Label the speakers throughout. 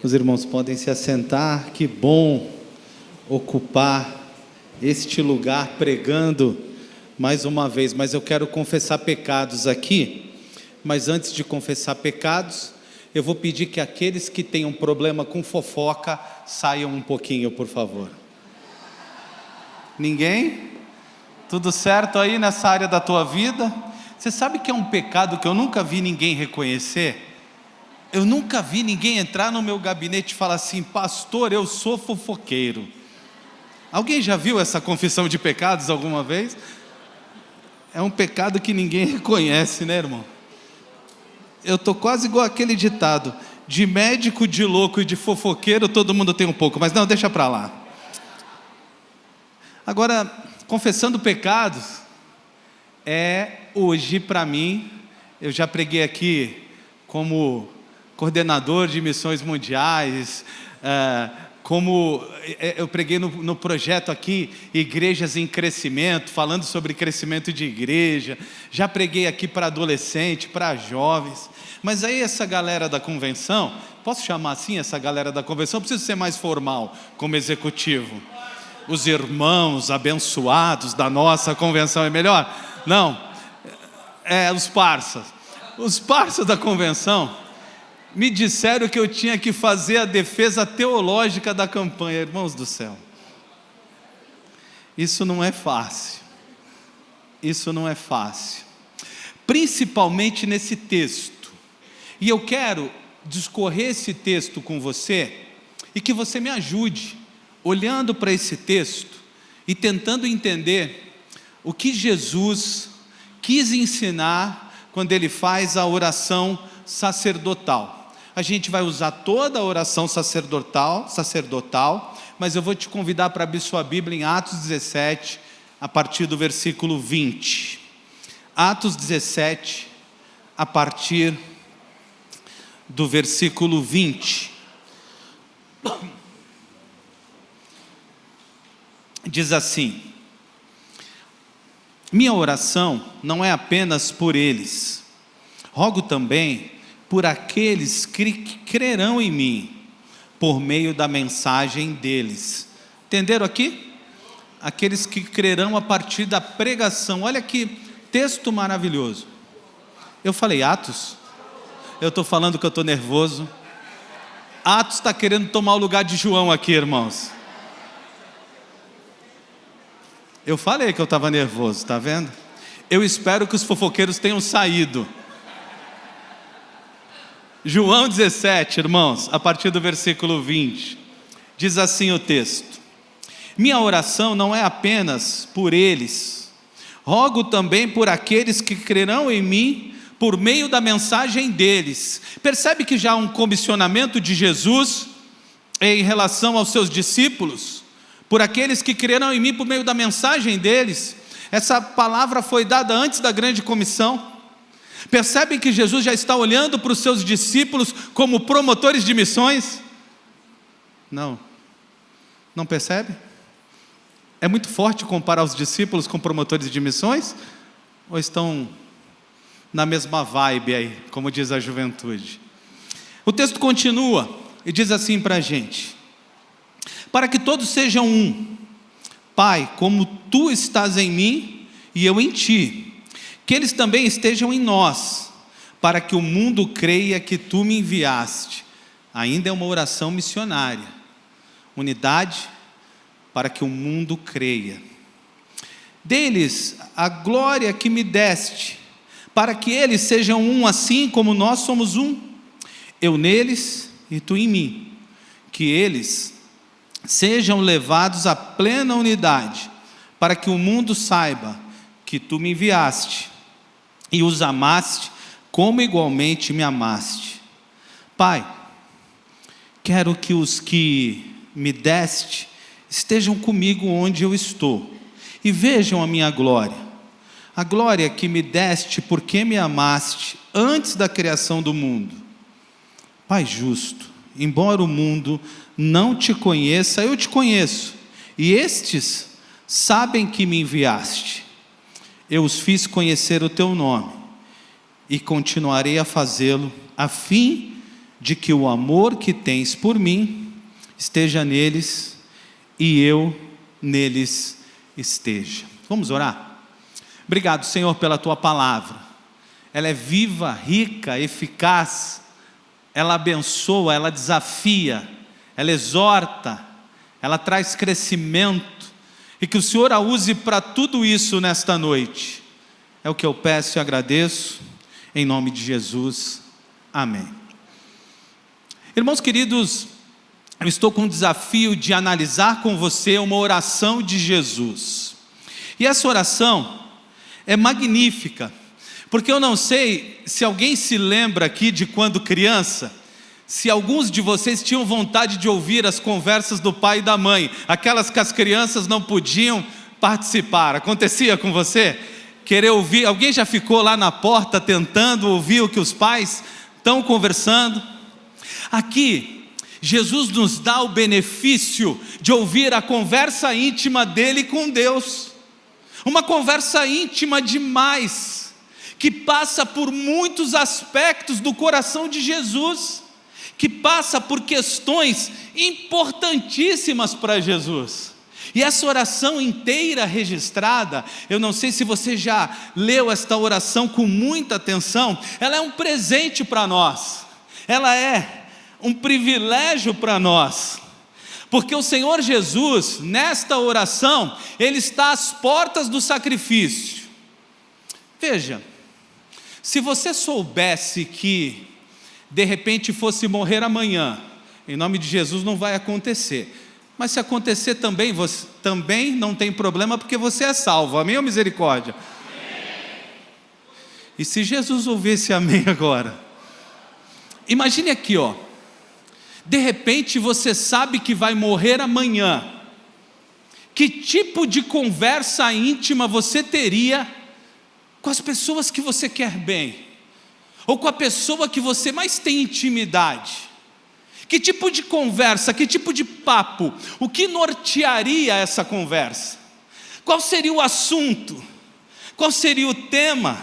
Speaker 1: Os irmãos podem se assentar. Que bom ocupar este lugar pregando mais uma vez. Mas eu quero confessar pecados aqui. Mas antes de confessar pecados, eu vou pedir que aqueles que tenham problema com fofoca saiam um pouquinho, por favor. Ninguém? Tudo certo aí nessa área da tua vida? Você sabe que é um pecado que eu nunca vi ninguém reconhecer? Eu nunca vi ninguém entrar no meu gabinete e falar assim: pastor, eu sou fofoqueiro. Alguém já viu essa confissão de pecados alguma vez? É um pecado que ninguém reconhece, né, irmão? Eu estou quase igual aquele ditado: de médico, de louco e de fofoqueiro todo mundo tem um pouco, mas não, deixa para lá. Agora, confessando pecados, hoje para mim, eu já preguei aqui como coordenador de missões mundiais, como eu preguei no projeto aqui, Igrejas em Crescimento, falando sobre crescimento de igreja, já preguei aqui para adolescente, para jovens, mas aí essa galera da convenção, posso chamar assim essa galera da convenção? Preciso ser mais formal como executivo. Os irmãos abençoados da nossa convenção é melhor? Não, os parças da convenção me disseram que eu tinha que fazer a defesa teológica da campanha. Irmãos do céu, isso não é fácil, principalmente nesse texto, e eu quero discorrer esse texto com você, e que você me ajude, olhando para esse texto, e tentando entender o que Jesus quis ensinar, quando Ele faz a oração sacerdotal. A gente vai usar toda a oração sacerdotal, mas eu vou te convidar para abrir sua Bíblia em Atos 17, a partir do versículo 20. Atos 17, a partir do versículo 20. Diz assim: minha oração não é apenas por eles, rogo também por aqueles que crerão em mim, por meio da mensagem deles. Entenderam aqui? Aqueles que crerão a partir da pregação. Olha que texto maravilhoso. Eu falei Atos? Eu estou falando que eu estou nervoso. Atos está querendo tomar o lugar de João aqui, irmãos. Eu falei que eu estava nervoso, está vendo? Eu espero que os fofoqueiros tenham saído. João 17, irmãos, a partir do versículo 20, diz assim o texto: minha oração não é apenas por eles, rogo também por aqueles que crerão em mim, por meio da mensagem deles. Percebe que já há um comissionamento de Jesus em relação aos seus discípulos? Por aqueles que crerão em mim por meio da mensagem deles. Essa palavra foi dada antes da grande comissão. Percebem que Jesus já está olhando para os seus discípulos como promotores de missões? Não percebe? É muito forte comparar os discípulos com promotores de missões? Ou estão na mesma vibe aí, como diz a juventude? O texto continua e diz assim para a gente: para que todos sejam um, Pai, como Tu estás em mim e eu em Ti, que eles também estejam em nós, para que o mundo creia que Tu me enviaste. Ainda é uma oração missionária. Unidade para que o mundo creia. Deles a glória que me deste, para que eles sejam um assim como nós somos um. Eu neles e Tu em mim. Que eles sejam levados à plena unidade, para que o mundo saiba que Tu me enviaste e os amaste como igualmente me amaste. Pai, quero que os que me deste estejam comigo onde eu estou e vejam a minha glória, a glória que me deste porque me amaste antes da criação do mundo. Pai justo, embora o mundo não Te conheça, eu Te conheço, e estes sabem que me enviaste. Eu os fiz conhecer o Teu nome e continuarei a fazê-lo, a fim de que o amor que tens por mim esteja neles e eu neles esteja. Vamos orar? Obrigado, Senhor, pela Tua palavra. Ela é viva, rica, eficaz, ela abençoa, ela desafia, ela exorta, ela traz crescimento, e que o Senhor a use para tudo isso nesta noite. É o que eu peço e agradeço, em nome de Jesus, amém. Irmãos queridos, eu estou com o desafio de analisar com você uma oração de Jesus, e essa oração é magnífica, porque eu não sei se alguém se lembra aqui de quando criança, se alguns de vocês tinham vontade de ouvir as conversas do pai e da mãe, aquelas que as crianças não podiam participar. Acontecia com você? Querer ouvir? Alguém já ficou lá na porta tentando ouvir o que os pais estão conversando? Aqui, Jesus nos dá o benefício de ouvir a conversa íntima dele com Deus, uma conversa íntima demais, que passa por muitos aspectos do coração de Jesus, que passa por questões importantíssimas para Jesus. E essa oração inteira registrada, eu não sei se você já leu esta oração com muita atenção, ela é um presente para nós, ela é um privilégio para nós, porque o Senhor Jesus, nesta oração, Ele está às portas do sacrifício. Veja, se você soubesse que de repente fosse morrer amanhã, em nome de Jesus não vai acontecer, mas se acontecer também, você também não tem problema, porque você é salvo, amém ou misericórdia? Amém. E se Jesus ouvisse amém agora? Imagine aqui, de repente você sabe que vai morrer amanhã, que tipo de conversa íntima você teria com as pessoas que você quer bem, ou com a pessoa que você mais tem intimidade? Que tipo de conversa, que tipo de papo, o que nortearia essa conversa? Qual seria o assunto? Qual seria o tema?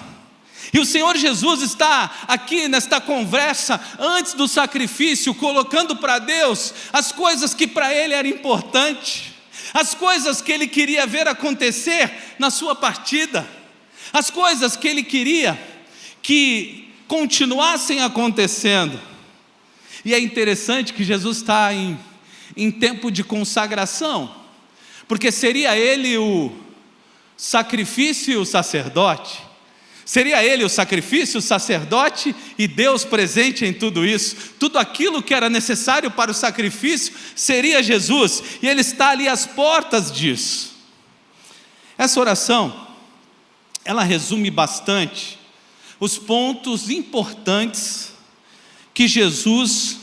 Speaker 1: E o Senhor Jesus está aqui nesta conversa, antes do sacrifício, colocando para Deus as coisas que para Ele eram importantes, as coisas que Ele queria ver acontecer na sua partida, as coisas que Ele queria que continuassem acontecendo. E é interessante que Jesus está em tempo de consagração, porque seria Ele o sacrifício e o sacerdote, seria Ele o sacrifício, o sacerdote e Deus presente em tudo isso, tudo aquilo que era necessário para o sacrifício seria Jesus, e Ele está ali às portas disso. Essa oração, ela resume bastante os pontos importantes que Jesus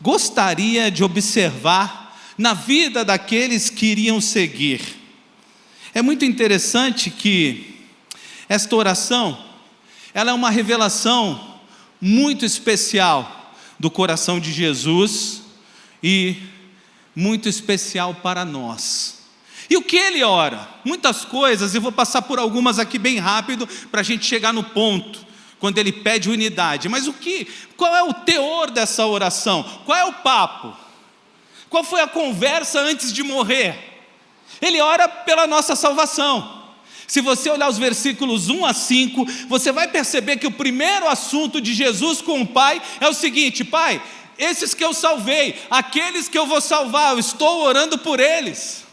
Speaker 1: gostaria de observar na vida daqueles que iriam seguir. É muito interessante que esta oração, ela é uma revelação muito especial do coração de Jesus e muito especial para nós. E o que ele ora? Muitas coisas, eu vou passar por algumas aqui bem rápido para a gente chegar no ponto, quando ele pede unidade. Mas qual é o teor dessa oração? Qual é o papo? Qual foi a conversa antes de morrer? Ele ora pela nossa salvação. Se você olhar os versículos 1 a 5, você vai perceber que o primeiro assunto de Jesus com o Pai é o seguinte: Pai, esses que eu salvei, aqueles que eu vou salvar, eu estou orando por eles.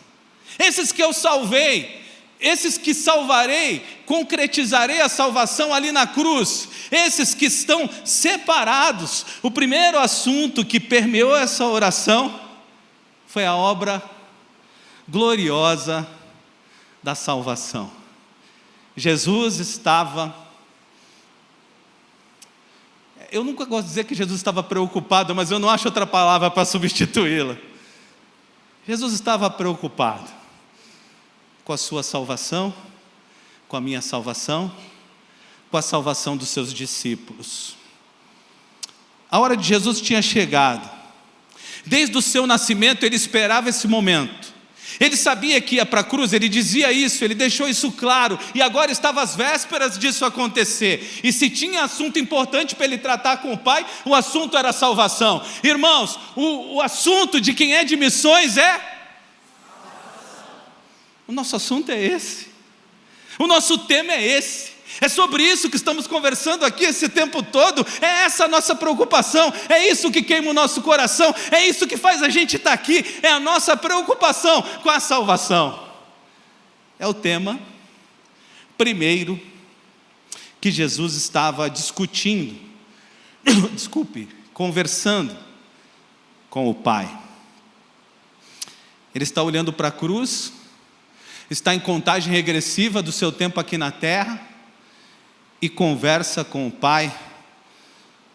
Speaker 1: Esses que eu salvei, esses que salvarei, concretizarei a salvação ali na cruz. Esses que estão separados. O primeiro assunto que permeou essa oração foi a obra gloriosa da salvação. Jesus estava... Eu nunca gosto de dizer que Jesus estava preocupado, mas eu não acho outra palavra para substituí-la. Jesus estava preocupado com a sua salvação, com a minha salvação, com a salvação dos seus discípulos. A hora de Jesus tinha chegado. Desde o seu nascimento ele esperava esse momento. Ele sabia que ia para a cruz, ele dizia isso, ele deixou isso claro, e agora estava às vésperas disso acontecer. E se tinha assunto importante para ele tratar com o Pai, o assunto era salvação. Irmãos, o assunto de quem é de missões o nosso assunto é esse, o nosso tema é esse. É sobre isso que estamos conversando aqui esse tempo todo. É essa a nossa preocupação, é isso que queima o nosso coração, é isso que faz a gente estar aqui, é a nossa preocupação com a salvação. É o tema primeiro que Jesus estava discutindo, conversando com o Pai. Ele está olhando para a cruz, está em contagem regressiva do seu tempo aqui na terra, e conversa com o Pai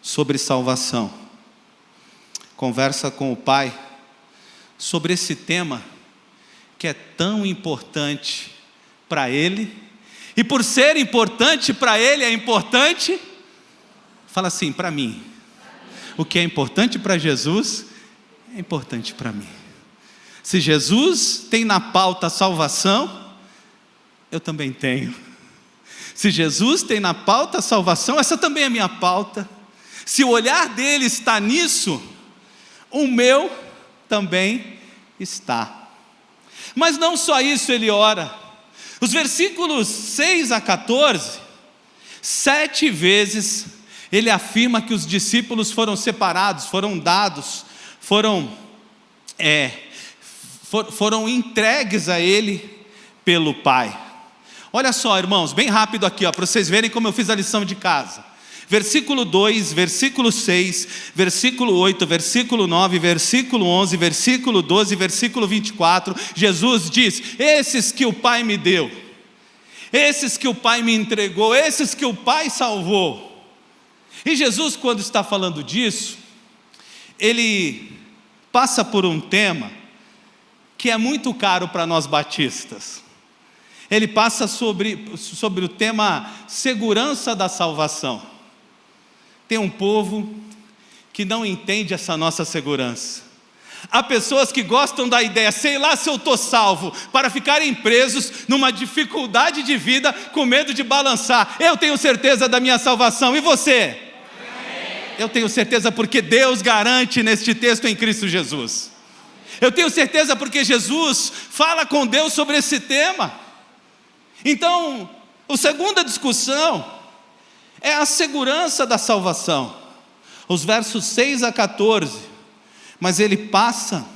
Speaker 1: sobre salvação. Conversa com o Pai sobre esse tema que é tão importante para Ele, e por ser importante para Ele, é importante, fala assim, para mim. O que é importante para Jesus, é importante para mim. Se Jesus tem na pauta a salvação, eu também tenho. Se Jesus tem na pauta a salvação, essa também é a minha pauta. Se o olhar dele está nisso, o meu também está. Mas não só isso ele ora. Os versículos 6 a 14, 7 vezes ele afirma que os discípulos foram separados, foram dados, foram entregues a ele pelo Pai. Olha só, irmãos, bem rápido aqui, para vocês verem como eu fiz a lição de casa. Versículo 2, versículo 6, versículo 8, versículo 9, versículo 11, versículo 12, versículo 24, Jesus diz: esses que o Pai me deu, esses que o Pai me entregou, esses que o Pai salvou. E Jesus, quando está falando disso, ele passa por um tema que é muito caro para nós batistas. Ele passa sobre o tema segurança da salvação. Tem um povo que não entende essa nossa segurança. Há pessoas que gostam da ideia, sei lá se eu estou salvo, para ficarem presos numa dificuldade de vida, com medo de balançar. Eu tenho certeza da minha salvação, e você? Eu tenho certeza porque Deus garante neste texto em Cristo Jesus. Eu tenho certeza porque Jesus fala com Deus sobre esse tema. Então, a segunda discussão é a segurança da salvação. Os versos 6 a 14, mas ele passa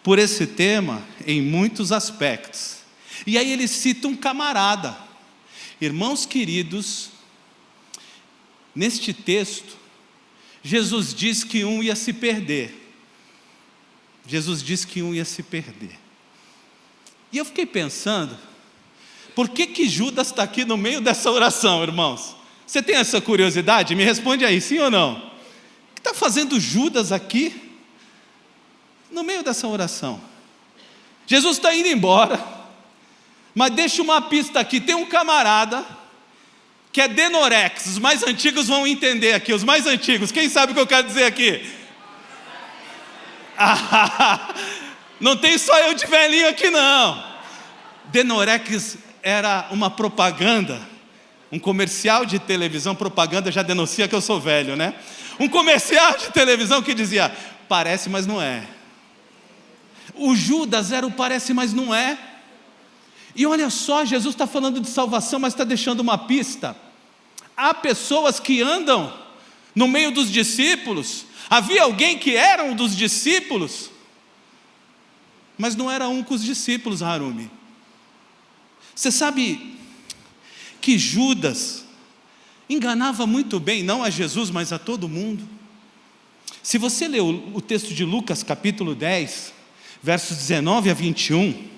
Speaker 1: por esse tema em muitos aspectos. E aí ele cita um camarada. Irmãos queridos, neste texto, Jesus diz que um ia se perder. Jesus diz que um ia se perder. E eu fiquei pensando, por que Judas está aqui no meio dessa oração, irmãos? Você tem essa curiosidade? Me responde aí, sim ou não? O que está fazendo Judas aqui, no meio dessa oração? Jesus está indo embora, mas deixa uma pista aqui, tem um camarada, que é Denorex, os mais antigos vão entender aqui, os mais antigos, quem sabe o que eu quero dizer aqui? Não tem só eu de velhinho aqui não. Denorex era uma propaganda, um comercial de televisão, propaganda já denuncia que eu sou velho, né? Um comercial de televisão que dizia, parece, mas não é. O Judas era o parece, mas não é. E olha só, Jesus está falando de salvação, mas está deixando uma pista. Há pessoas que andam no meio dos discípulos, havia alguém que era um dos discípulos, mas não era um com os discípulos, Harumi. Você sabe que Judas enganava muito bem, não a Jesus, mas a todo mundo. Se você ler o texto de Lucas, capítulo 10, versos 19 a 21,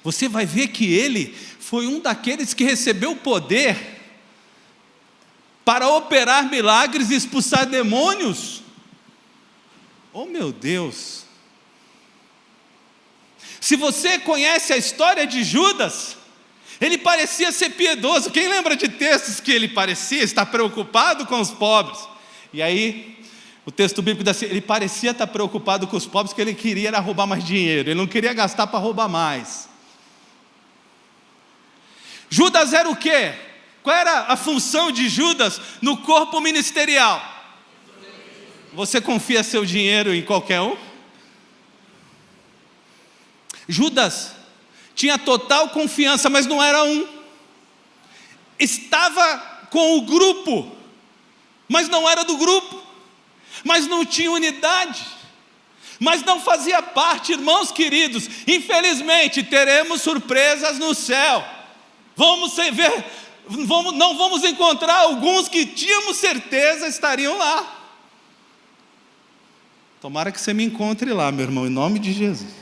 Speaker 1: você vai ver que ele foi um daqueles que recebeu o poder para operar milagres e expulsar demônios. Oh meu Deus! Se você conhece a história de Judas, ele parecia ser piedoso. Quem lembra de textos que ele parecia estar preocupado com os pobres? E aí, O texto bíblico diz assim, ele parecia estar preocupado com os pobres, porque ele queria era roubar mais dinheiro, ele não queria gastar para roubar mais. Judas era o quê? Qual era a função de Judas no corpo ministerial? Você confia seu dinheiro em qualquer um? Judas tinha total confiança, mas não era um. Estava com o grupo, mas não era do grupo, mas não tinha unidade, mas não fazia parte, irmãos queridos. Infelizmente teremos surpresas no céu. Não vamos encontrar alguns que tínhamos certeza estariam lá. Tomara que você me encontre lá, meu irmão, em nome de Jesus.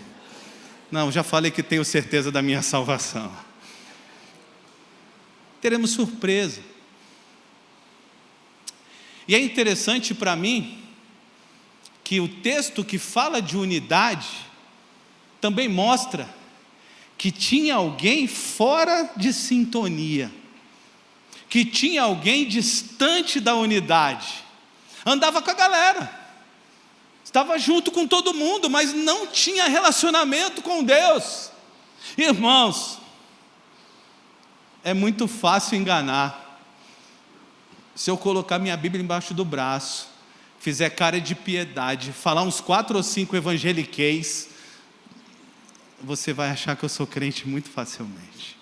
Speaker 1: Não, já falei que tenho certeza da minha salvação. Teremos surpresa. E é interessante para mim que o texto que fala de unidade também mostra que tinha alguém fora de sintonia, que tinha alguém distante da unidade, andava com a galera, estava junto com todo mundo, mas não tinha relacionamento com Deus. Irmãos, é muito fácil enganar. Se eu colocar minha Bíblia embaixo do braço, fizer cara de piedade, falar uns 4 ou 5 evangeliqueis, você vai achar que eu sou crente muito facilmente.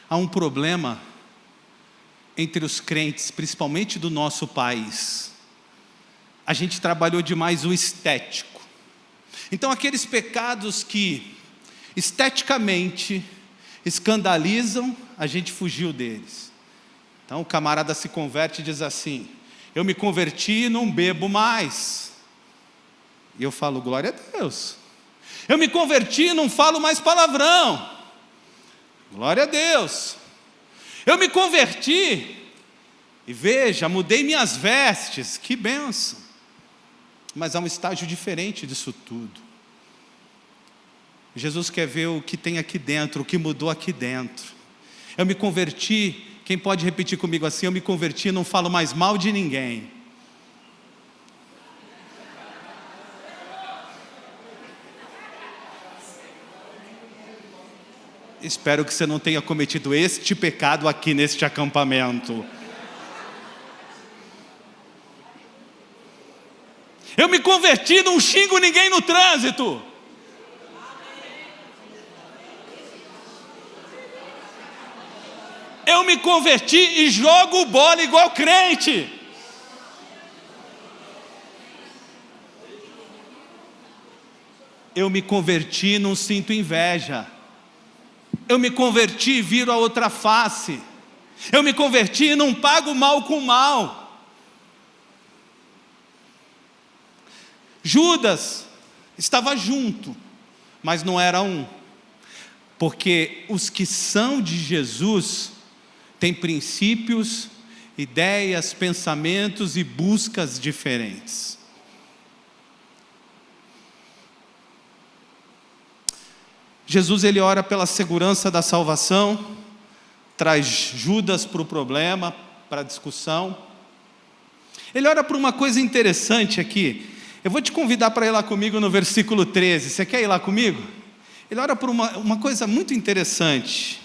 Speaker 1: Há um problema entre os crentes, principalmente do nosso país. A gente trabalhou demais o estético. Então aqueles pecados que esteticamente escandalizam, a gente fugiu deles. Então o camarada se converte e diz assim, eu me converti e não bebo mais. E eu falo, glória a Deus. Eu me converti e não falo mais palavrão. Glória a Deus. Eu me converti e veja, mudei minhas vestes, que bênção. Mas há um estágio diferente disso tudo. Jesus quer ver o que tem aqui dentro, o que mudou aqui dentro. Eu me converti, quem pode repetir comigo assim? Eu me converti e não falo mais mal de ninguém. Espero que você não tenha cometido este pecado aqui neste acampamento. Eu me converti, não xingo ninguém no trânsito. Eu me converti e jogo bola igual crente. Eu me converti e não sinto inveja. Eu me converti e viro a outra face. Eu me converti e não pago mal com mal. Judas estava junto, mas não era um. Porque os que são de Jesus têm princípios, ideias, pensamentos e buscas diferentes. Jesus ele ora pela segurança da salvação, traz Judas para o problema, para a discussão. Ele ora por uma coisa interessante aqui. Eu vou te convidar para ir lá comigo no versículo 13. Você quer ir lá comigo? Ele ora por uma coisa muito interessante.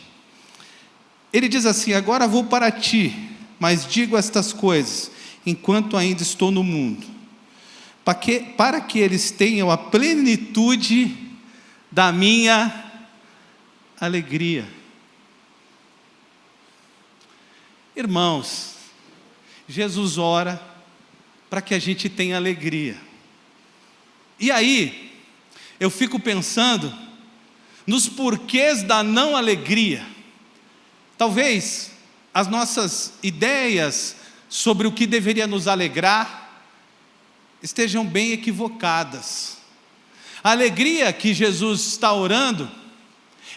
Speaker 1: Ele diz assim, agora vou para ti, mas digo estas coisas, enquanto ainda estou no mundo, para que eles tenham a plenitude da minha alegria. Irmãos, Jesus ora para que a gente tenha alegria. E aí, eu fico pensando nos porquês da não alegria. Talvez as nossas ideias sobre o que deveria nos alegrar estejam bem equivocadas. A alegria que Jesus está orando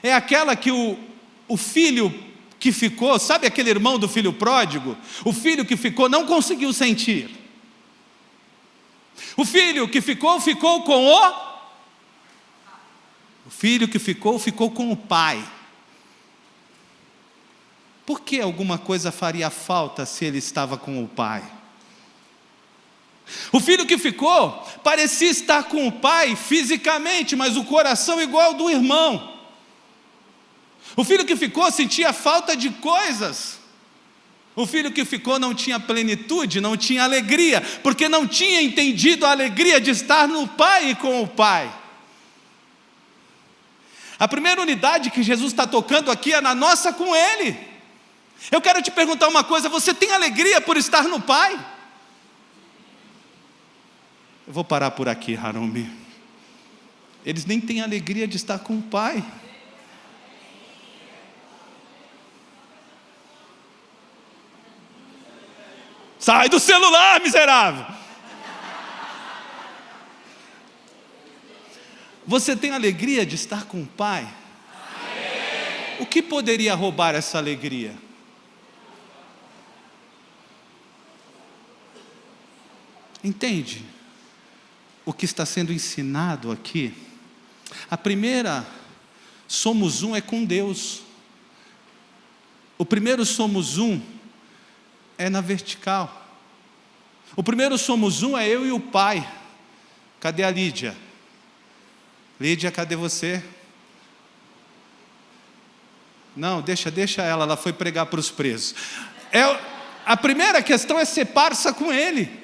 Speaker 1: é aquela que o filho que ficou, sabe aquele irmão do filho pródigo? O filho que ficou não conseguiu sentir. O filho que ficou com o filho que ficou com o pai. Por que alguma coisa faria falta se ele estava com o pai? O filho que ficou parecia estar com o pai fisicamente, mas o coração igual ao do irmão. O filho que ficou sentia falta de coisas. O filho que ficou não tinha plenitude, não tinha alegria, porque não tinha entendido a alegria de estar no pai e com o pai. A primeira unidade que Jesus está tocando aqui é na nossa com Ele. Eu quero te perguntar uma coisa: você tem alegria por estar no Pai? Eu vou parar por aqui, Harumi. Eles nem têm alegria de estar com o Pai. Sai do celular, miserável! Você tem alegria de estar com o Pai? Amém. O que poderia roubar essa alegria? Entende o que está sendo ensinado aqui? A primeira, somos um, é com Deus. O primeiro somos um é na vertical. O primeiro somos um é eu e o Pai. Cadê a Lídia? Lídia, cadê você? Não, deixa ela foi pregar para os presos. A primeira questão é ser parça com Ele.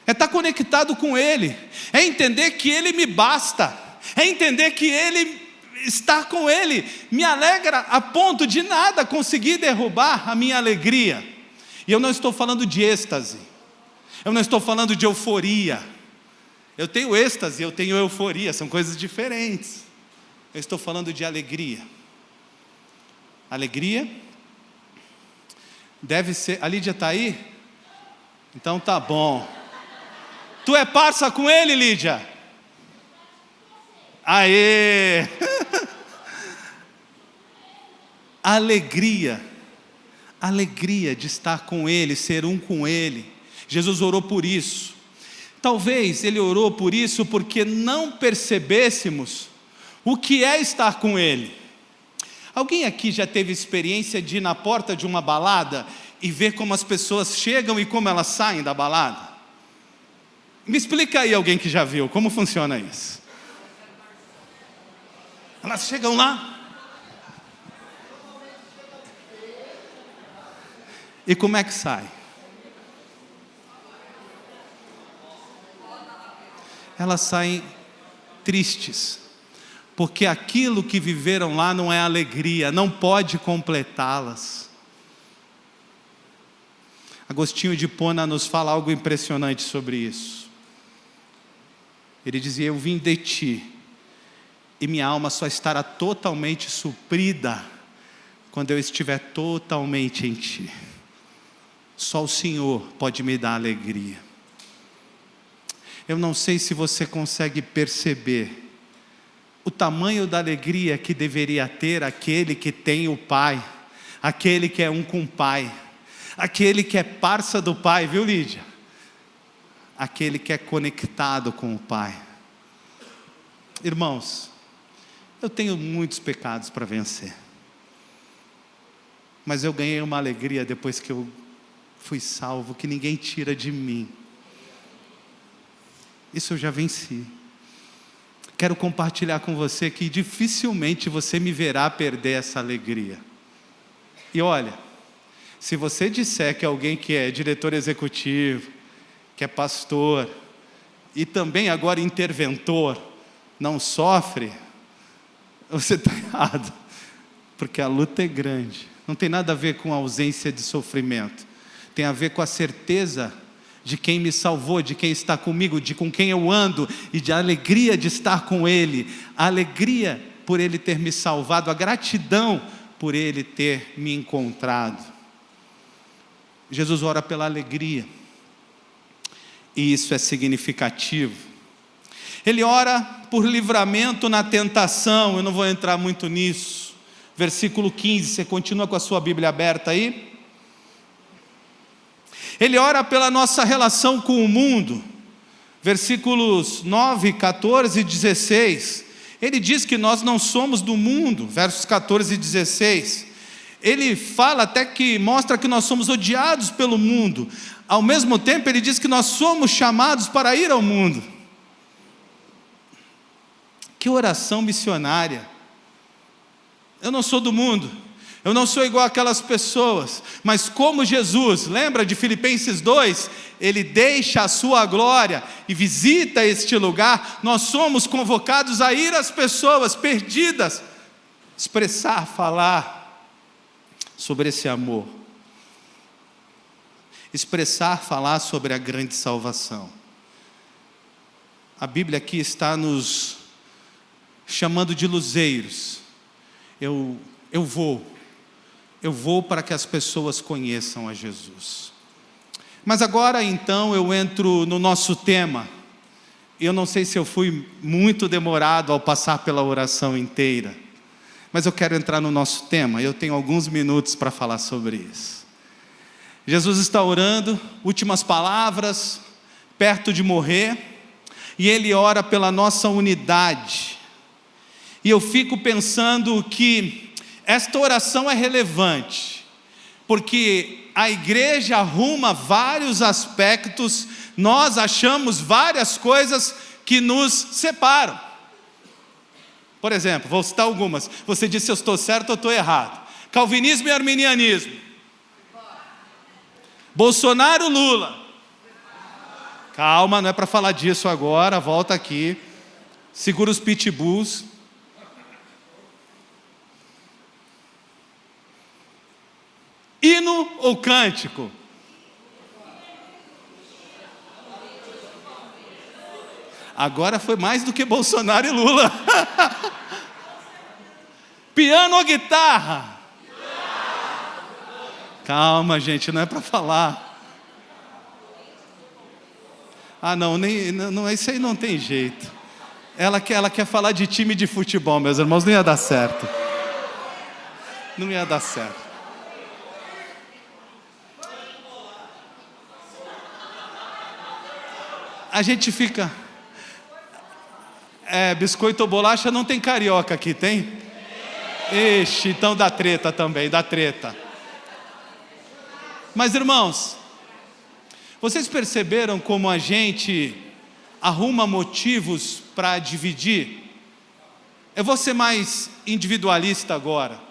Speaker 1: É estar conectado com Ele. É entender que Ele me basta. É entender que Ele está com Ele. Me alegra a ponto de nada conseguir derrubar a minha alegria. E eu não estou falando de êxtase. Eu não estou falando de euforia. Eu tenho êxtase, eu tenho euforia, são coisas diferentes. Eu estou falando de alegria. Alegria deve ser... A Lídia está aí? Então tá bom. Tu é parça com Ele, Lídia? Aê! Alegria de estar com Ele, ser um com Ele. Jesus orou por isso. Talvez Ele orou por isso porque não percebêssemos o que é estar com Ele. Alguém aqui já teve experiência de ir na porta de uma balada e ver como as pessoas chegam e como elas saem da balada? Me explica aí, alguém que já viu, como funciona isso? Elas chegam lá. E como é que sai? Elas saem tristes, porque aquilo que viveram lá não é alegria, não pode completá-las. Agostinho de Hipona nos fala algo impressionante sobre isso. Ele dizia: eu vim de ti, e minha alma só estará totalmente suprida quando eu estiver totalmente em ti. Só o Senhor pode me dar alegria. Eu não sei se você consegue perceber o tamanho da alegria que deveria ter aquele que tem o Pai, aquele que é um com o Pai, aquele que é parça do Pai, viu, Lídia? Aquele que é conectado com o Pai. Irmãos, eu tenho muitos pecados para vencer, mas eu ganhei uma alegria depois que eu fui salvo, que ninguém tira de mim. Isso eu já venci. Quero compartilhar com você que dificilmente você me verá perder essa alegria. E olha, se você disser que alguém que é diretor executivo, que é pastor, e também agora interventor, não sofre, você está errado. Porque a luta é grande. Não tem nada a ver com a ausência de sofrimento. Tem a ver com a certeza de quem me salvou, de quem está comigo, de com quem eu ando, e de alegria de estar com Ele, a alegria por Ele ter me salvado, a gratidão por Ele ter me encontrado. Jesus ora pela alegria, e isso é significativo. Ele ora por livramento na tentação, eu não vou entrar muito nisso. Versículo 15, você continua com a sua Bíblia aberta aí? Ele ora pela nossa relação com o mundo, versículos 9, 14 e 16, ele diz que nós não somos do mundo, versos 14 e 16, Ele fala até que mostra que nós somos odiados pelo mundo. Ao mesmo tempo, ele diz que nós somos chamados para ir ao mundo. Que oração missionária. Eu não sou do mundo, eu não sou igual aquelas pessoas, mas como Jesus, lembra de Filipenses 2? Ele deixa a sua glória e visita este lugar. Nós somos convocados a ir às pessoas perdidas, expressar, falar sobre esse amor, expressar, falar sobre a grande salvação. A Bíblia aqui está nos chamando de luzeiros. Eu vou para que as pessoas conheçam a Jesus. Mas agora então eu entro no nosso tema. Eu não sei se eu fui muito demorado ao passar pela oração inteira, mas eu quero entrar no nosso tema. Eu tenho alguns minutos para falar sobre isso. Jesus está orando, últimas palavras, perto de morrer, e Ele ora pela nossa unidade. E eu fico pensando que esta oração é relevante, porque a igreja arruma vários aspectos, nós achamos várias coisas que nos separam. Por exemplo, vou citar algumas. Você disse eu estou certo ou estou errado. Calvinismo e arminianismo. Bolsonaro, Lula. Calma, não é para falar disso agora, volta aqui. Segura os pitbulls. Hino ou cântico? Agora foi mais do que Bolsonaro e Lula. Piano ou guitarra? Calma, gente, não é para falar. Ah, não, isso aí não tem jeito. Ela quer falar de time de futebol, meus irmãos, não ia dar certo. Não ia dar certo. A gente fica... biscoito ou bolacha não tem carioca aqui, tem? Ixi, então dá treta também, dá treta. Mas irmãos, vocês perceberam como a gente arruma motivos para dividir? Eu vou ser mais individualista agora.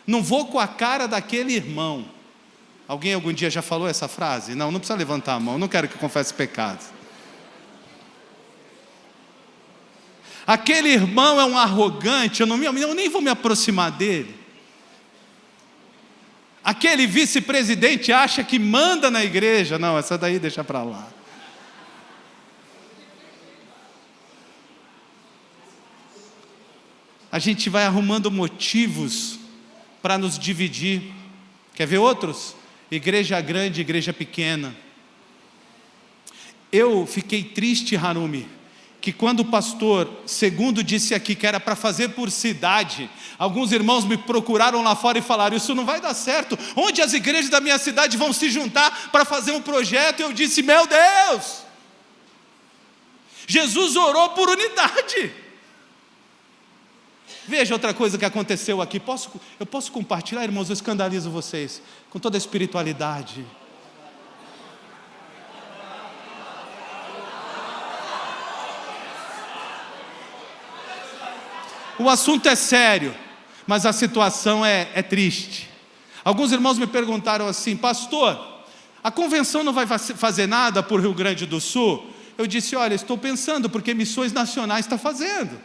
Speaker 1: Não vou com a cara daquele irmão. Alguém algum dia já falou essa frase? Não precisa levantar a mão, não quero que confesse pecados. Aquele irmão é um arrogante, eu nem vou me aproximar dele. Aquele vice-presidente acha que manda na igreja. Não, essa daí deixa para lá. A gente vai arrumando motivos para nos dividir. Quer ver outros? Igreja grande, igreja pequena. Eu fiquei triste, Harumi, que quando o pastor Segundo disse aqui que era para fazer por cidade, alguns irmãos me procuraram lá fora e falaram, isso não vai dar certo, onde as igrejas da minha cidade vão se juntar para fazer um projeto? Eu disse, meu Deus, Jesus orou por unidade. Veja outra coisa que aconteceu aqui, eu posso compartilhar, irmãos, eu escandalizo vocês, com toda a espiritualidade. O assunto é sério, mas a situação é triste. Alguns irmãos me perguntaram assim, pastor, a convenção não vai fazer nada por Rio Grande do Sul? Eu disse, olha, estou pensando, porque Missões Nacionais está fazendo.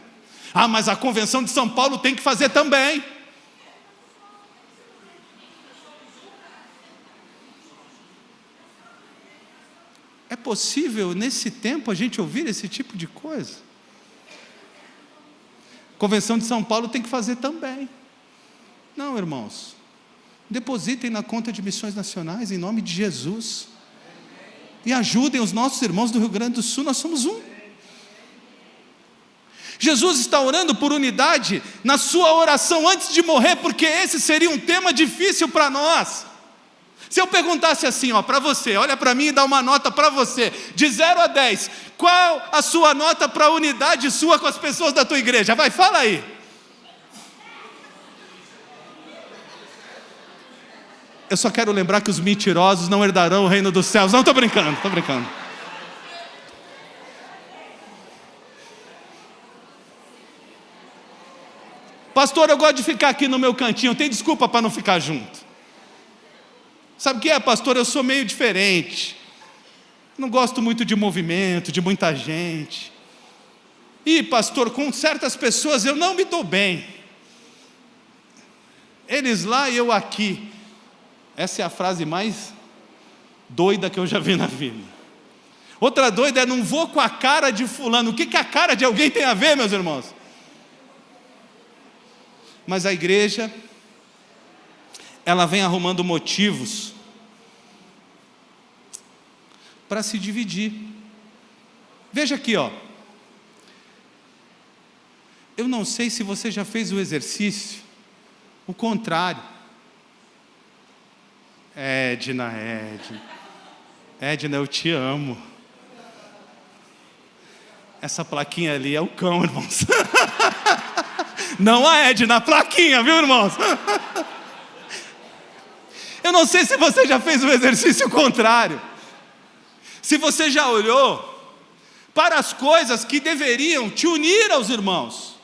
Speaker 1: Ah, mas a convenção de São Paulo tem que fazer também. É possível, nesse tempo, a gente ouvir esse tipo de coisa? Convenção de São Paulo tem que fazer também. Não, irmãos. Depositem na conta de Missões Nacionais, em nome de Jesus. E ajudem os nossos irmãos do Rio Grande do Sul, nós somos um. Jesus está orando por unidade na sua oração antes de morrer, porque esse seria um tema difícil para nós. Se eu perguntasse assim, para você, olha para mim e dá uma nota para você, de 0 a 10, qual a sua nota para a unidade sua com as pessoas da tua igreja? Vai, fala aí. eu só quero lembrar que os mentirosos não herdarão o reino dos céus. Não, estou brincando, estou brincando. Pastor, eu gosto de ficar aqui no meu cantinho, tem desculpa para não ficar junto. Sabe o que é, pastor? Eu sou meio diferente. Não gosto muito de movimento, de muita gente. E, pastor, com certas pessoas eu não me dou bem. Eles lá e eu aqui. Essa é a frase mais doida que eu já vi na vida. Outra doida é: não vou com a cara de fulano. O que a cara de alguém tem a ver, meus irmãos? Mas a igreja, ela vem arrumando motivos para se dividir. Veja aqui, ó. Eu não sei se você já fez o exercício, o contrário. Edna, eu te amo. Essa plaquinha ali é o cão, irmãos. Não a Edna, a plaquinha, viu, irmãos? Eu não sei se você já fez o exercício contrário. Se você já olhou para as coisas que deveriam te unir aos irmãos.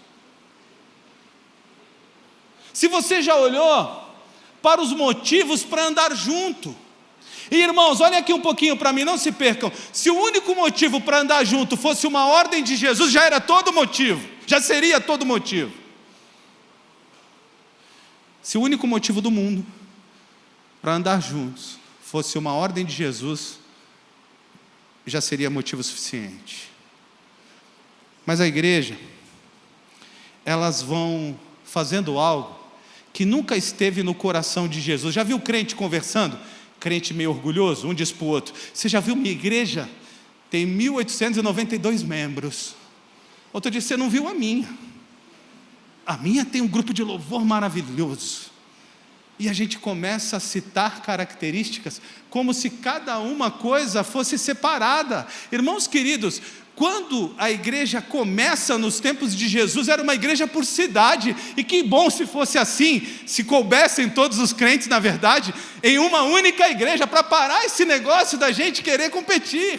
Speaker 1: Se você já olhou para os motivos para andar junto. E irmãos, olhem aqui um pouquinho para mim, não se percam. Se o único motivo para andar junto fosse uma ordem de Jesus, já era todo motivo. Já seria todo motivo. Se o único motivo do mundo para andar juntos fosse uma ordem de Jesus, já seria motivo suficiente. Mas a igreja, elas vão fazendo algo que nunca esteve no coração de Jesus. Já viu crente conversando? Crente meio orgulhoso, um diz para o outro: você já viu minha igreja? Tem 1.892 membros. Outro diz: você não viu a minha. A minha tem um grupo de louvor maravilhoso. E a gente começa a citar características como se cada uma coisa fosse separada. Irmãos queridos, quando a igreja começa nos tempos de Jesus, era uma igreja por cidade. E que bom se fosse assim, se coubessem todos os crentes, na verdade, em uma única igreja, para parar esse negócio da gente querer competir.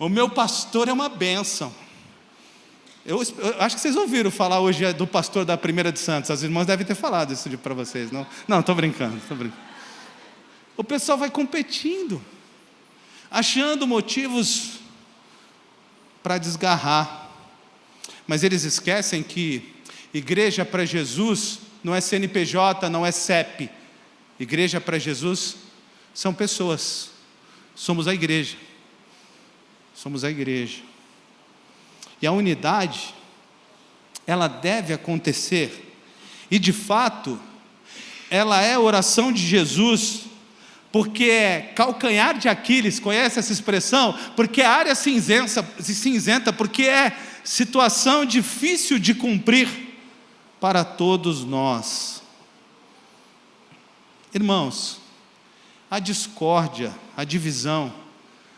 Speaker 1: O meu pastor é uma bênção. Eu acho que vocês ouviram falar hoje do pastor da Primeira de Santos. As irmãs devem ter falado isso para vocês, não? Não, estou brincando. O pessoal vai competindo, achando motivos para desgarrar. Mas eles esquecem que igreja para Jesus não é CNPJ, não é CEP. Igreja para Jesus são pessoas. Somos a igreja. Somos a igreja. E a unidade, ela deve acontecer. E de fato, ela é a oração de Jesus, porque é calcanhar de Aquiles, conhece essa expressão? Porque é área cinzenta, porque é situação difícil de cumprir para todos nós. Irmãos, a discórdia, a divisão,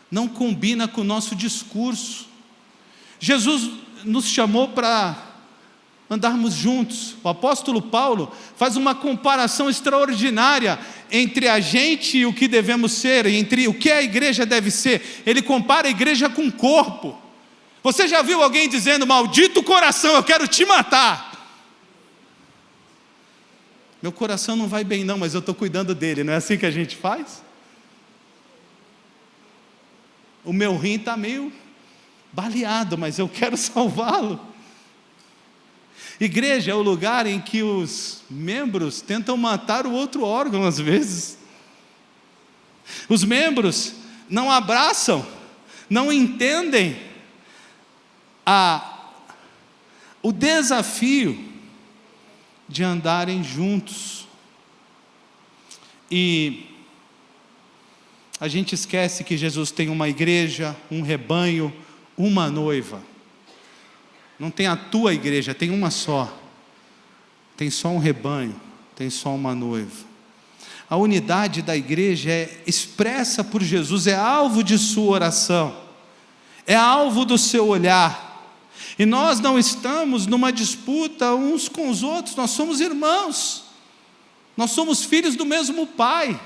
Speaker 1: não combina com o nosso discurso. Jesus nos chamou para andarmos juntos. O apóstolo Paulo faz uma comparação extraordinária entre a gente e o que devemos ser, entre o que a igreja deve ser. Ele compara a igreja com o corpo. Você já viu alguém dizendo: maldito coração, eu quero te matar? Meu coração não vai bem não, mas eu estou cuidando dele. Não é assim que a gente faz? O meu rim está meio baleado, mas eu quero salvá-lo. Igreja é o lugar em que os membros tentam matar o outro órgão às vezes. Os membros não abraçam, não entendem o desafio de andarem juntos. E a gente esquece que Jesus tem uma igreja, um rebanho, uma noiva. Não tem a tua igreja, tem uma só. Tem só um rebanho, tem só uma noiva. A unidade da igreja é expressa por Jesus, é alvo de sua oração, é alvo do seu olhar. E nós não estamos numa disputa uns com os outros, nós somos irmãos. Nós somos filhos do mesmo Pai.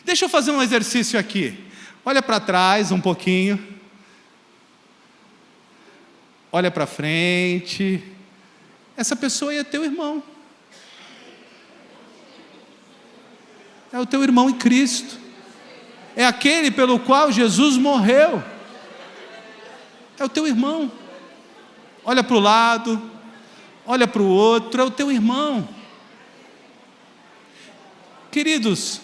Speaker 1: Deixa eu fazer um exercício aqui. Olha para trás um pouquinho. Olha para frente. Essa pessoa aí é teu irmão. É o teu irmão em Cristo. É aquele pelo qual Jesus morreu. É o teu irmão. Olha para o lado. Olha para o outro. É o teu irmão. Queridos,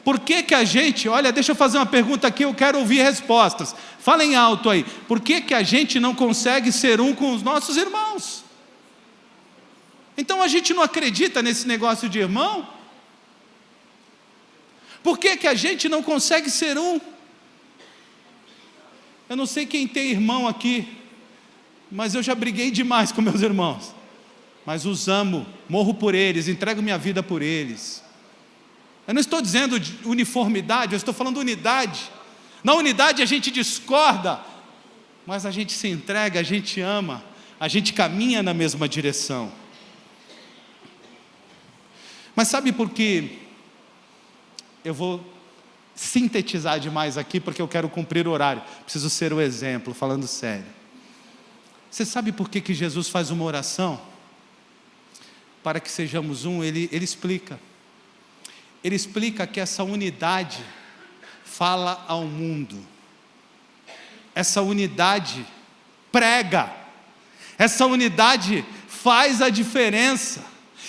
Speaker 1: por que a gente, olha, deixa eu fazer uma pergunta aqui, eu quero ouvir respostas. Falem alto aí. Por que a gente não consegue ser um com os nossos irmãos? Então a gente não acredita nesse negócio de irmão? Por que a gente não consegue ser um? Eu não sei quem tem irmão aqui, mas eu já briguei demais com meus irmãos. Mas os amo, morro por eles, entrego minha vida por eles. Eu não estou dizendo de uniformidade, eu estou falando unidade. Na unidade a gente discorda, mas a gente se entrega, a gente ama, a gente caminha na mesma direção. Mas sabe por que eu vou sintetizar demais aqui, porque eu quero cumprir o horário, preciso ser o exemplo, falando sério. Você sabe por que Jesus faz uma oração? Para que sejamos um, ele explica. Ele explica que essa unidade fala ao mundo. Essa unidade prega. Essa unidade faz a diferença.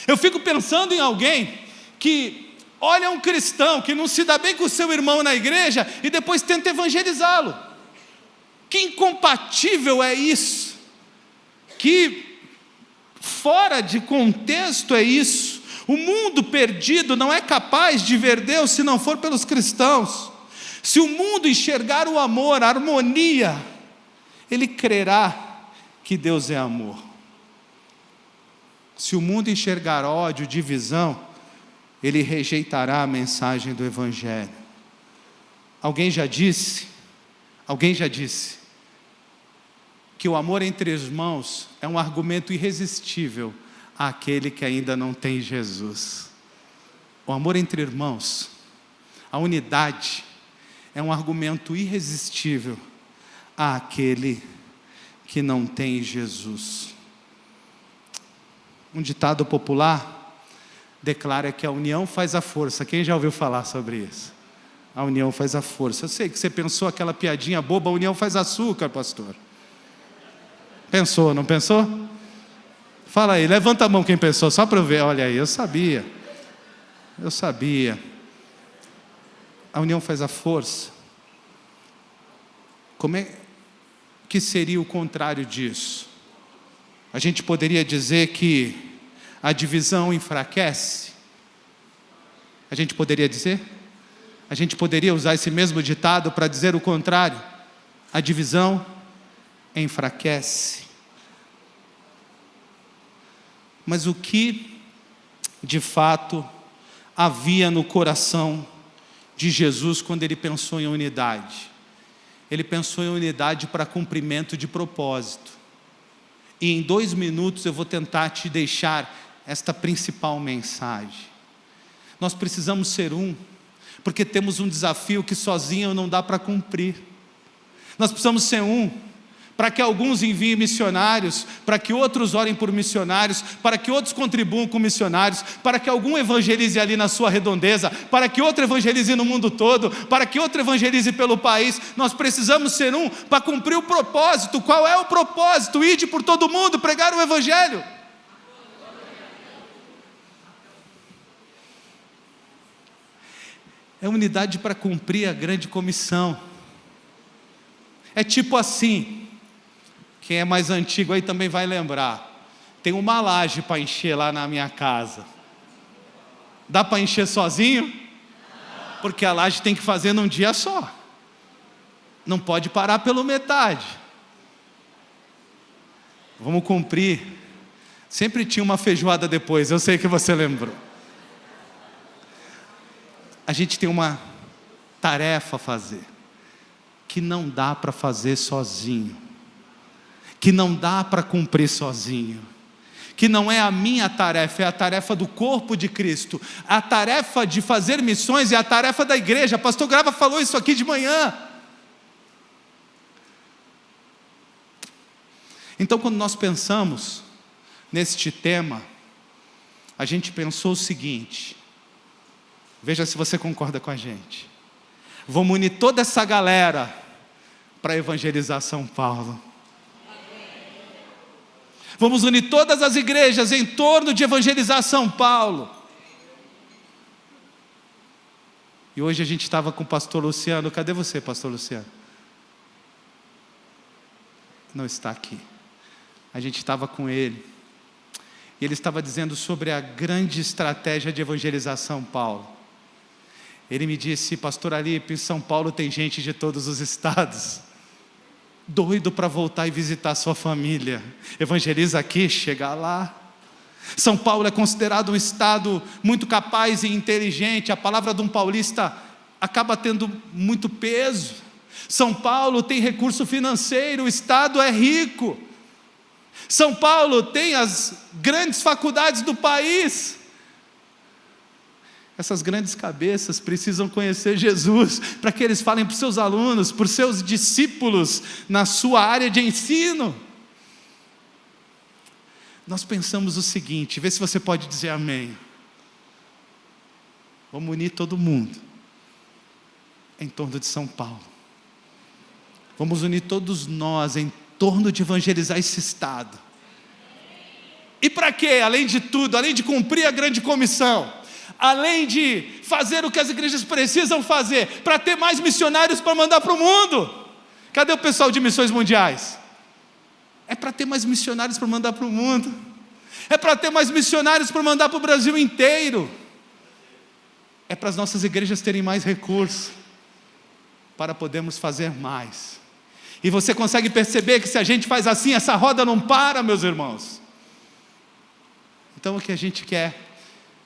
Speaker 1: Eu fico pensando em alguém que olha um cristão que não se dá bem com o seu irmão na igreja e depois tenta evangelizá-lo. Que incompatível é isso? Que fora de contexto é isso? O mundo perdido não é capaz de ver Deus se não for pelos cristãos. Se o mundo enxergar o amor, a harmonia, ele crerá que Deus é amor. Se o mundo enxergar ódio, divisão, ele rejeitará a mensagem do Evangelho. Alguém já disse que o amor entre irmãos é um argumento irresistível àquele que ainda não tem Jesus. O amor entre irmãos, a unidade, é um argumento irresistível àquele que não tem Jesus. Um ditado popular declara que a união faz a força. Quem já ouviu falar sobre isso? A união faz a força. Eu sei que você pensou aquela piadinha boba, a união faz açúcar, pastor. Pensou, não pensou? Fala aí, levanta a mão quem pensou, só para eu ver. Olha aí, eu sabia. A união faz a força. Como é que seria o contrário disso? A gente poderia dizer que a divisão enfraquece? A gente poderia dizer? A gente poderia usar esse mesmo ditado para dizer o contrário? A divisão enfraquece. Mas o que, de fato, havia no coração de Jesus quando ele pensou em unidade? Ele pensou em unidade para cumprimento de propósito. E em 2 minutos eu vou tentar te deixar esta principal mensagem. Nós precisamos ser um, porque temos um desafio que sozinho não dá para cumprir. Nós precisamos ser um, para que alguns enviem missionários, para que outros orem por missionários, para que outros contribuam com missionários, para que algum evangelize ali na sua redondeza, para que outro evangelize no mundo todo, para que outro evangelize pelo país. Nós precisamos ser um para cumprir o propósito. Qual é o propósito? Ide por todo mundo, pregar o evangelho. É unidade para cumprir a grande comissão. É tipo assim, quem é mais antigo aí também vai lembrar, tem uma laje para encher lá na minha casa. Dá para encher sozinho? Porque a laje tem que fazer num dia só. Não pode parar pela metade. Vamos cumprir. Sempre tinha uma feijoada depois, eu sei que você lembrou. A gente tem uma tarefa a fazer, que não dá para fazer sozinho, que não dá para cumprir sozinho, que não é a minha tarefa, é a tarefa do corpo de Cristo. A tarefa de fazer missões é a tarefa da igreja. Pastor Grava falou isso aqui de manhã. Então, quando nós pensamos neste tema, a gente pensou o seguinte, veja se você concorda com a gente. Vamos unir toda essa galera para evangelizar São Paulo. Vamos unir todas as igrejas em torno de evangelizar São Paulo. E hoje a gente estava com o pastor Luciano. Cadê você, pastor Luciano? Não está aqui. A gente estava com ele. E ele estava dizendo sobre a grande estratégia de evangelizar São Paulo. Ele me disse: pastor Alipe, em São Paulo tem gente de todos os estados, doido para voltar e visitar sua família. Evangeliza aqui, chega lá. São Paulo é considerado um estado muito capaz e inteligente. A palavra de um paulista acaba tendo muito peso. São Paulo tem recurso financeiro, o estado é rico. São Paulo tem as grandes faculdades do país. Essas grandes cabeças precisam conhecer Jesus, para que eles falem para os seus alunos, para os seus discípulos, na sua área de ensino. Nós pensamos o seguinte, vê se você pode dizer amém. Vamos unir todo mundo em torno de São Paulo. Vamos unir todos nós em torno de evangelizar esse estado. E para quê? Além de tudo, além de cumprir a grande comissão, além de fazer o que as igrejas precisam fazer, para ter mais missionários para mandar para o mundo. Cadê o pessoal de missões mundiais? É para ter mais missionários para mandar para o mundo. É para ter mais missionários para mandar para o Brasil inteiro. É para as nossas igrejas terem mais recursos, para podermos fazer mais. E você consegue perceber que se a gente faz assim, essa roda não para, meus irmãos. Então o que a gente quer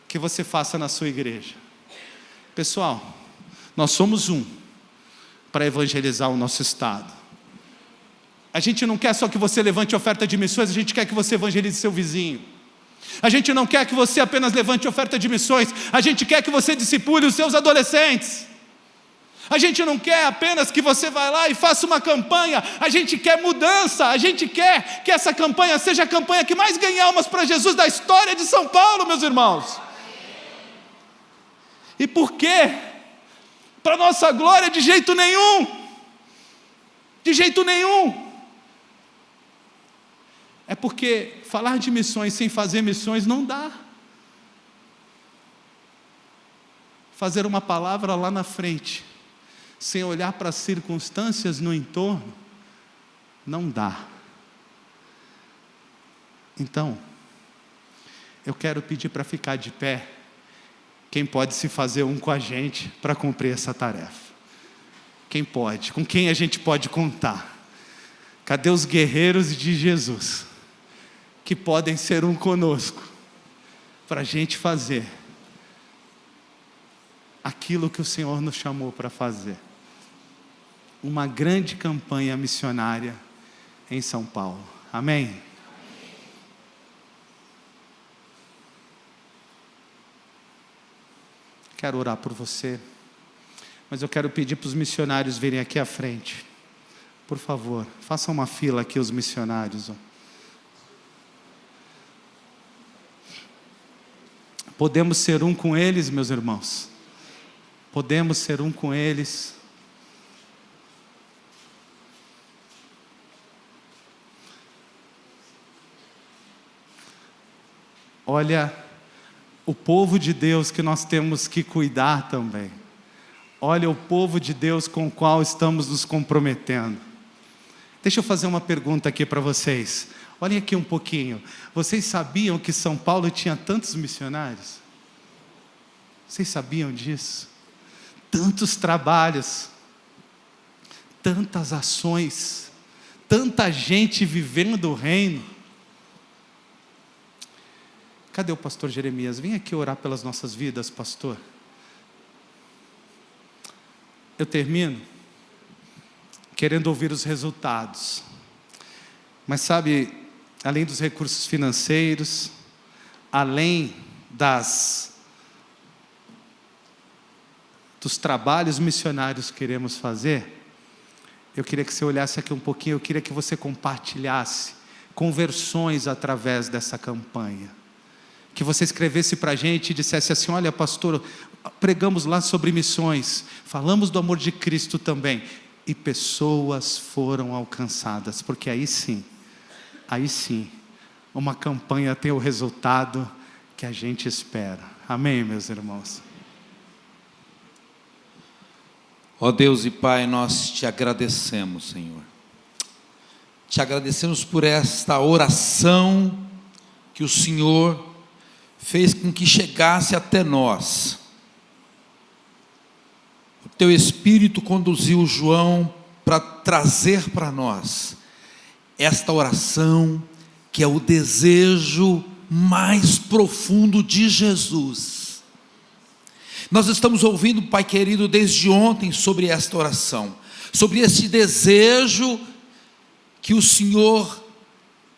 Speaker 1: que você faça na sua igreja? Pessoal, nós somos para evangelizar o nosso estado. A gente não quer só que você levante oferta de missões, a gente quer que você evangelize seu vizinho. A gente não quer que você apenas levante oferta de missões, a gente quer que você discipule os seus adolescentes. A gente não quer apenas que você vá lá e faça uma campanha, a gente quer mudança, a gente quer que essa campanha seja a campanha que mais ganhe almas para Jesus da história de São Paulo, meus irmãos. E por quê? Para nossa glória, de jeito nenhum. De jeito nenhum. É porque falar de missões sem fazer missões não dá. Fazer uma palavra lá na frente, sem olhar para as circunstâncias no entorno, não dá. Então, eu quero pedir para ficar de pé, quem pode se fazer com a gente para cumprir essa tarefa? Quem pode? Com quem a gente pode contar? Cadê os guerreiros de Jesus, que podem ser conosco, para a gente fazer aquilo que o Senhor nos chamou para fazer? Uma grande campanha missionária em São Paulo. Amém? Quero orar por você, mas eu quero pedir para os missionários virem aqui à frente. Por favor, façam uma fila aqui os missionários. Podemos ser com eles, meus irmãos. Podemos ser com eles. Olha o povo de Deus que nós temos que cuidar também. Olha o povo de Deus com o qual estamos nos comprometendo. Deixa eu fazer uma pergunta aqui para vocês. Olhem aqui um pouquinho. Vocês sabiam que São Paulo tinha tantos missionários? Vocês sabiam disso? Tantos trabalhos, tantas ações, tanta gente vivendo o reino. Cadê o pastor Jeremias? Vem aqui orar pelas nossas vidas, pastor. Eu termino querendo ouvir os resultados. Mas sabe, além dos recursos financeiros, além dos trabalhos missionários que queremos fazer, eu queria que você olhasse aqui um pouquinho, eu queria que você compartilhasse conversões através dessa campanha. Que você escrevesse para a gente e dissesse assim: olha, pastor, pregamos lá sobre missões, falamos do amor de Cristo também, e pessoas foram alcançadas, porque aí sim, uma campanha tem o resultado que a gente espera. Amém, meus irmãos?
Speaker 2: Ó Deus e Pai, nós te agradecemos, Senhor. Te agradecemos por esta oração que o Senhor fez com que chegasse até nós. O teu Espírito conduziu João para trazer para nós esta oração, que é o desejo mais profundo de Jesus. Nós estamos ouvindo, Pai querido, desde ontem sobre esta oração, sobre esse desejo que o Senhor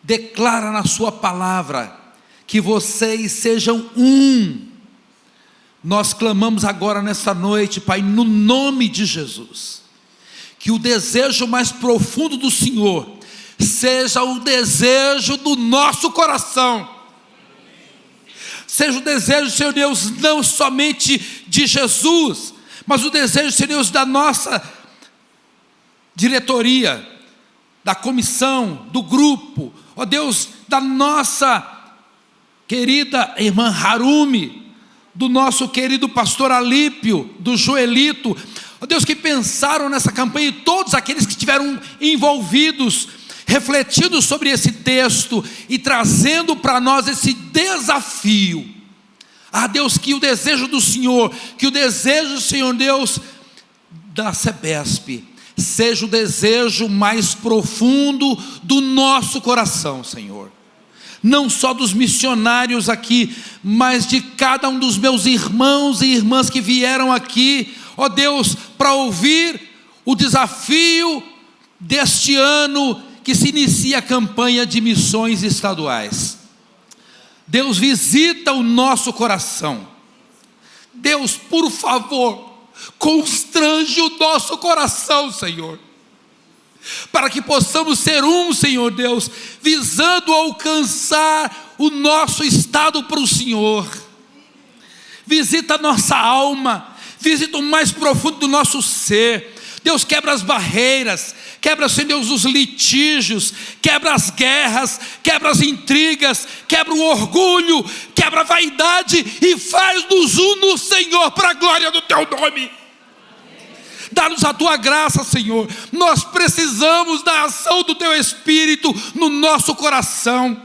Speaker 2: declara na sua palavra, que vocês sejam um. Nós clamamos agora nesta noite, Pai, no nome de Jesus, que o desejo mais profundo do Senhor seja o desejo do nosso coração, seja o desejo, Senhor Deus, não somente de Jesus, mas o desejo, Senhor Deus, da nossa diretoria, da comissão, do grupo, ó Deus, da nossa querida irmã Harumi, do nosso querido pastor Alípio, do Joelito, ó Deus, que pensaram nessa campanha, e todos aqueles que estiveram envolvidos, refletindo sobre esse texto e trazendo para nós esse desafio. Ah, Deus, que o desejo do Senhor, que o desejo, Senhor Deus, da Sebesp, seja o desejo mais profundo do nosso coração, Senhor. Não só dos missionários aqui, mas de cada um dos meus irmãos e irmãs que vieram aqui, ó Deus, para ouvir o desafio deste ano, que se inicia a campanha de missões estaduais. Deus, visita o nosso coração. Deus, por favor, constrange o nosso coração, Senhor, para que possamos ser um, Senhor Deus, visando alcançar o nosso estado para o Senhor. Visita a nossa alma, visita o mais profundo do nosso ser. Deus, quebra as barreiras, quebra, Senhor Deus, os litígios, quebra as guerras, quebra as intrigas, quebra o orgulho, quebra a vaidade e faz-nos um no Senhor, para a glória do teu nome. Dá-nos a tua graça, Senhor. Nós precisamos da ação do teu Espírito no nosso coração,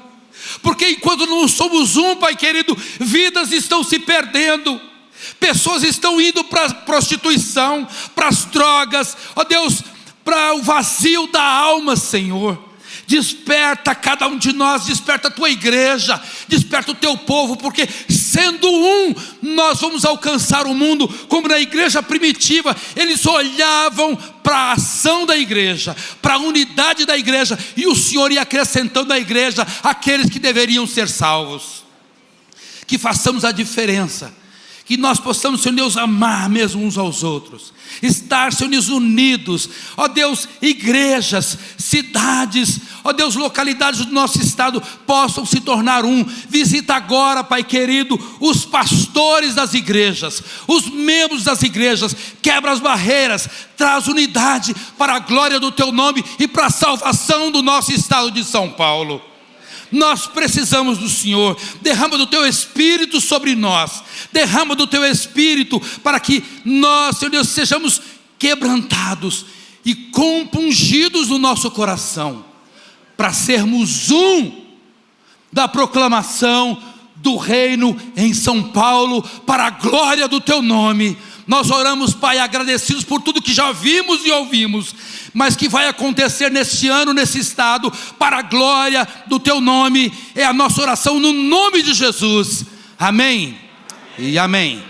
Speaker 2: porque enquanto não somos um, Pai querido, vidas estão se perdendo. Pessoas estão indo para a prostituição, para as drogas, ó Deus, para o vazio da alma, Senhor. Desperta cada um de nós, desperta a tua igreja, desperta o teu povo, porque sendo um, nós vamos alcançar o mundo. Como na igreja primitiva, eles olhavam para a ação da igreja, para a unidade da igreja, e o Senhor ia acrescentando à igreja aqueles que deveriam ser salvos. Que façamos a diferença, que nós possamos, Senhor Deus, amar mesmo uns aos outros, estar, Senhor Deus, unidos, ó Deus, igrejas, cidades, ó Deus, localidades do nosso estado possam se tornar um. Visita agora, Pai querido, os pastores das igrejas, os membros das igrejas, quebra as barreiras, traz unidade para a glória do teu nome e para a salvação do nosso estado de São Paulo. Nós precisamos do Senhor. Derrama do teu Espírito sobre nós, derrama do teu Espírito, para que nós, Senhor Deus, sejamos quebrantados e compungidos no nosso coração, para sermos um da proclamação do reino em São Paulo, para a glória do teu nome. Nós oramos, Pai, agradecidos por tudo que já vimos e ouvimos, mas que vai acontecer neste ano, nesse estado, para a glória do teu nome. É a nossa oração no nome de Jesus. Amém e amém.